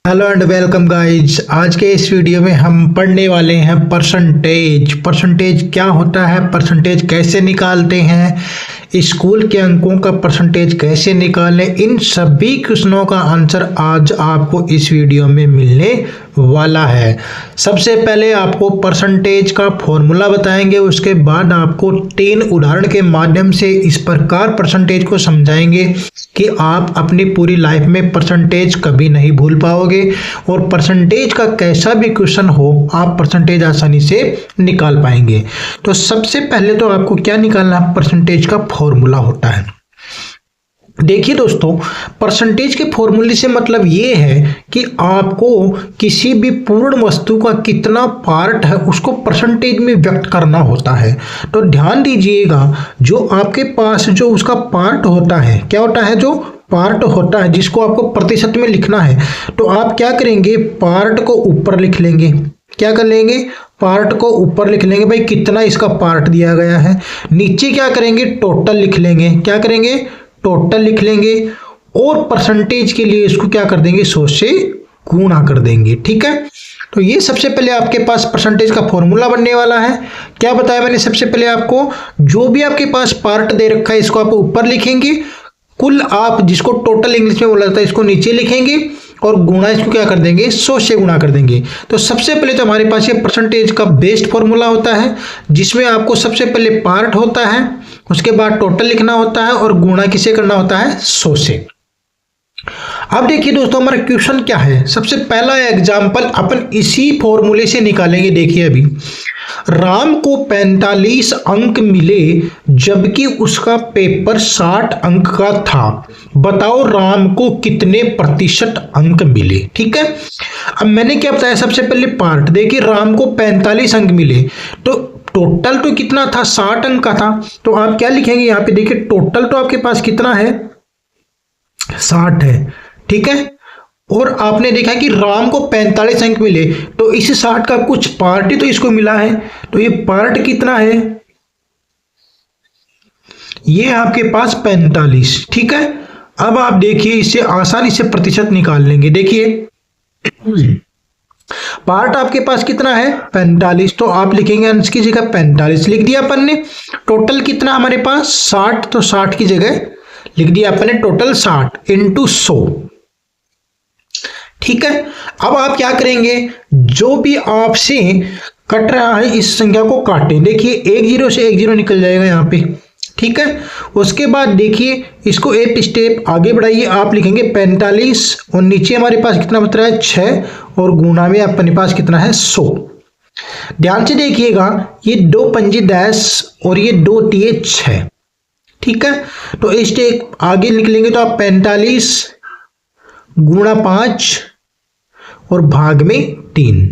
Hello and welcome guys. आज के इस वीडियो में हम पढ़ने वाले हैं परसेंटेज। परसेंटेज क्या होता है, परसेंटेज कैसे निकालते हैं, स्कूल के अंकों का परसेंटेज कैसे निकालें, इन सभी क्वेश्चनों का आंसर आज आपको इस वीडियो में मिलने वाला है। सबसे पहले आपको परसेंटेज का फॉर्मूला बताएंगे, उसके बाद आपको 3 उदाहरण के माध्यम से इस प्रकार परसेंटेज को समझाएंगे कि आप अपनी पूरी लाइफ में परसेंटेज कभी नहीं भूल पाओगे और परसेंटेज का कैसा भी क्वेश्चन हो आप परसेंटेज आसानी से निकाल पाएंगे। तो सबसे पहले तो आपको क्या निकालना है, परसेंटेज का फॉर्मूला होता है। देखिए दोस्तों, परसेंटेज के फॉर्मूले से मतलब ये है कि आपको किसी भी पूर्ण वस्तु का कितना पार्ट है उसको परसेंटेज में व्यक्त करना होता है। तो ध्यान दीजिएगा, जो आपके पास जो उसका पार्ट होता है, क्या होता है, जो पार्ट होता है जिसको आपको प्रतिशत में लिखना है, तो आप क्या करेंगे, पार्ट को ऊपर लिख लेंगे। क्या कर लेंगे, पार्ट को ऊपर लिख लेंगे, भाई कितना इसका पार्ट दिया गया है। नीचे क्या करेंगे, टोटल लिख लेंगे। क्या करेंगे, टोटल लिख लेंगे और परसेंटेज के लिए इसको क्या कर देंगे, 100 से गुणा कर देंगे। ठीक है, तो ये सबसे पहले आपके पास परसेंटेज का फॉर्मूला बनने वाला है। क्या बताया मैंने, सबसे पहले आपको जो भी आपके पास पार्ट दे रखा है इसको आप ऊपर लिखेंगे, कुल आप जिसको टोटल इंग्लिश में बोला जाता है इसको नीचे लिखेंगे और गुणा इसको क्या कर देंगे, 100 से गुणा कर देंगे। तो सबसे पहले तो हमारे पास ये परसेंटेज का बेस्ड फॉर्मूला होता है जिसमें आपको सबसे पहले पार्ट होता है, उसके बाद टोटल लिखना होता है और गुणा किसे करना होता है, 100 से। अब देखिए दोस्तों, हमारा क्वेश्चन क्या है। सबसे पहला एग्जाम्पल अपन इसी फॉर्मूले से निकालेंगे। देखिए, अभी राम को 45 अंक मिले जबकि उसका पेपर 60 अंक का था। बताओ राम को कितने प्रतिशत अंक मिले। ठीक है, अब मैंने क्या बताया, सबसे पहले पार्ट। देखिए, राम को 45 अंक मिले तो टोटल तो कितना था, 60 अंक का था। तो आप क्या लिखेंगे यहाँ पे, देखिए टोटल तो आपके पास कितना है, 60 है। ठीक है, और आपने देखा कि राम को 45 अंक मिले तो इस 60 का कुछ पार्ट ही तो इसको मिला है। तो ये पार्ट कितना है, ये आपके पास 45। ठीक है, अब आप देखिए इससे आसानी से प्रतिशत निकाल लेंगे। देखिए पार्ट आपके पास कितना है, 45, तो आप लिखेंगे अंश की जगह 45 लिख दिया अपन ने। टोटल कितना हमारे पास 60, तो 60 की जगह लिख दिया अपन ने टोटल 60 इंटू 100। ठीक है, अब आप क्या करेंगे, जो भी आपसे कट रहा है इस संख्या को काटें। देखिए 1 0 से 1 0 निकल जाएगा यहाँ पे। ठीक है, उसके बाद देखिए इसको एक स्टेप आगे बढ़ाइए, आप लिखेंगे 45 और नीचे हमारे पास कितना बच रहा है, 6 और गुणा में अपने पास कितना है, 100। ध्यान से देखिएगा, ये 2 पंजे 10 और ये 2 तिये 6। ठीक है, तो इस स्टेप आगे निकलेंगे तो आप 45 गुणा 5 और भाग में 3।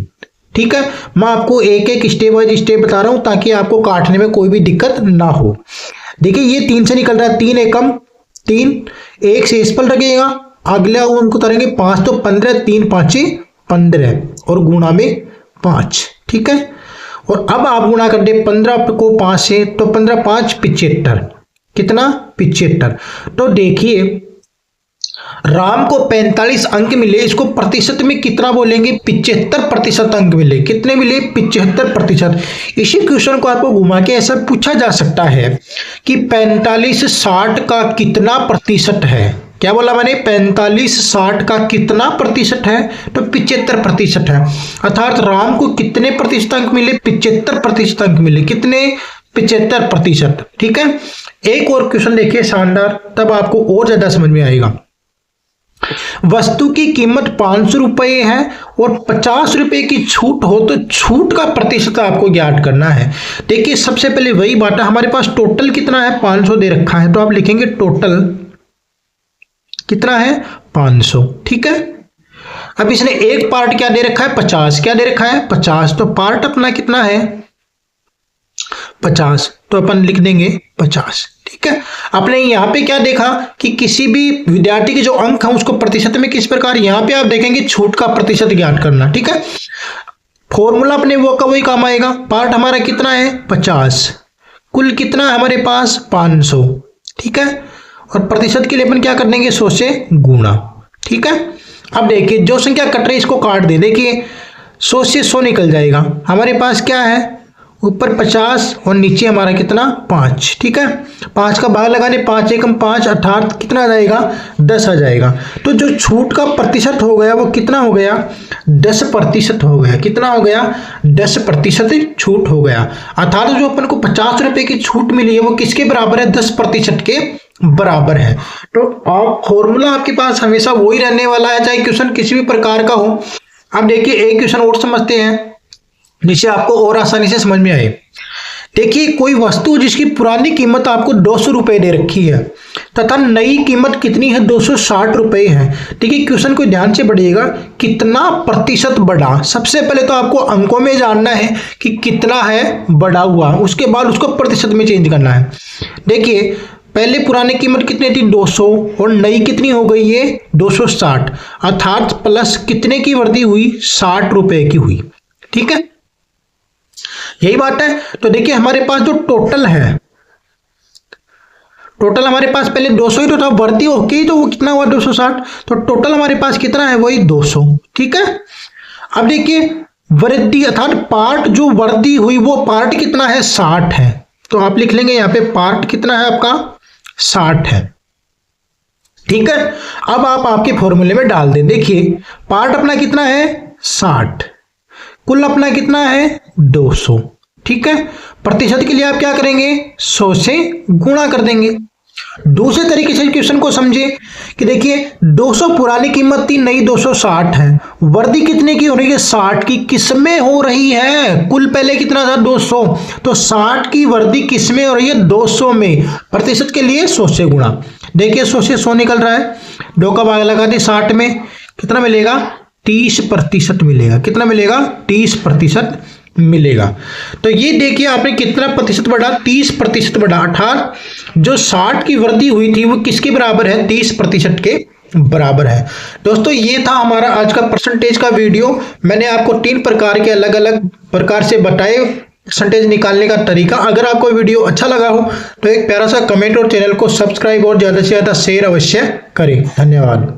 ठीक है, मैं आपको एक एक स्टेप वाइज स्टेप बता रहा हूं ताकि आपको काटने में कोई भी दिक्कत ना हो। देखिए ये 3 से निकल रहा है, 3 एकम 3, 1 से इस पर लगेगा, अगला उनको उतारेंगे 5 तो 15, 3 5 15 और गुणा में 5। ठीक है, और अब आप गुणा कर दे 15 को 5 से, तो 15 5 75, कितना 75। तो देखिए राम को 45 अंक मिले, इसको प्रतिशत में कितना बोलेंगे, 75% अंक मिले। कितने मिले, 75%। इसी क्वेश्चन को आपको घुमा के ऐसा पूछा जा सकता है कि 45 60 का कितना प्रतिशत है। क्या बोला मैंने, 45 60 का कितना प्रतिशत है, तो 75% है। अर्थात राम को कितने प्रतिशत अंक मिले, 75% अंक मिले। कितने, 75%। ठीक है, एक और क्वेश्चन देखिए शानदार, तब आपको और ज्यादा समझ में आएगा। वस्तु की कीमत 500 रुपये है और 50 रुपए की छूट हो तो छूट का प्रतिशत आपको ज्ञात करना है। देखिए सबसे पहले वही बात है, हमारे पास टोटल कितना है, 500 दे रखा है, तो आप लिखेंगे टोटल कितना है, 500। ठीक है, अब इसने एक पार्ट क्या दे रखा है, 50। क्या दे रखा है, 50, तो पार्ट अपना कितना है, 50, तो अपन लिख देंगे 50। ठीक है, आपने यहाँ पे क्या देखा कि किसी भी विद्यार्थी के जो अंक है उसको प्रतिशत में किस प्रकार, यहाँ पे आप देखेंगे छूट का प्रतिशत ज्ञात करना। ठीक है, फॉर्मूला अपने वो का वही काम आएगा। पार्ट हमारा कितना है, 50, कुल कितना है हमारे पास, 500। ठीक है, और प्रतिशत के लिए अपन क्या कर देंगे, 100 से गुणा। ठीक है, अब देखिए जो संख्या कट रही है इसको काट दे। देखिए 100 से 100 निकल जाएगा। हमारे पास क्या है, ऊपर 50 और नीचे हमारा कितना 5। ठीक है, 5 का भाग लगाने 5 एकम 5 अर्थात कितना आ जाएगा 10 आ जाएगा। तो जो छूट का प्रतिशत हो गया वो कितना हो गया 10% हो गया। कितना हो गया 10% छूट हो गया। अर्थात जो अपन को 50 रुपए की छूट मिली है वो किसके बराबर है 10% के बराबर है। तो आप फॉर्मूला आपके पास हमेशा वही रहने वाला है, चाहे क्वेश्चन किसी भी प्रकार का हो। अब देखिए एक क्वेश्चन और समझते हैं जिससे आपको और आसानी से समझ में आए। देखिए कोई वस्तु जिसकी पुरानी कीमत आपको 200 रुपए दे रखी है तथा नई कीमत कितनी है 260 रुपए है। देखिए क्वेश्चन को ध्यान से पढ़िएगा, कितना प्रतिशत बढ़ा। सबसे पहले तो आपको अंकों में जानना है कि कितना है बढ़ा हुआ, उसके बाद उसको प्रतिशत में चेंज करना है। देखिए पहले पुरानी कीमत कितनी थी 200 और नई कितनी हो गई है 260 अर्थात प्लस कितने की वृद्धि हुई 60 रुपए की हुई। ठीक है, यही बात है। तो देखिए हमारे पास जो टोटल है, टोटल हमारे पास पहले 200 ही तो था, वृद्धि होके तो वो कितना हुआ 260। तो टोटल हमारे पास कितना है वही 200। ठीक है, अब देखिए वृद्धि अर्थात पार्ट जो वृद्धि हुई वो पार्ट कितना है 60 है। तो आप लिख लेंगे यहाँ पे पार्ट कितना है आपका 60 है। ठीक है, अब आप आपके फॉर्मूले में डाल दें। देखिए पार्ट अपना कितना है 60, कुल अपना कितना है 200। ठीक है, प्रतिशत के लिए आप क्या करेंगे 100 से गुणा कर देंगे। दूसरे तरीके से क्वेश्चन को समझे कि देखिए 200 पुरानी कीमत थी, नई 260 है, वृद्धि कितने की हो रही है 60 की। किसमें हो रही है, कुल पहले कितना था 200, तो 60 की वृद्धि किसमें हो रही है 200 में। प्रतिशत के लिए 100 से गुणा। देखिए 100 से 100 निकल रहा है, 2 का भाग लगा दी 60 में, कितना मिलेगा 30% मिलेगा। कितना मिलेगा 30% मिलेगा। तो ये देखिए आपने कितना प्रतिशत बढ़ा 30% बढ़ा, अर्थात जो 60 की वृद्धि हुई थी वो किसके बराबर है 30% के बराबर है। दोस्तों ये था हमारा आज का परसेंटेज का वीडियो। मैंने आपको 3 प्रकार के अलग अलग प्रकार से बताए परसेंटेज निकालने का तरीका। अगर आपको वीडियो अच्छा लगा हो तो एक प्यारा सा कमेंट और चैनल को सब्सक्राइब और ज़्यादा से ज़्यादा शेयर अवश्य करें। धन्यवाद।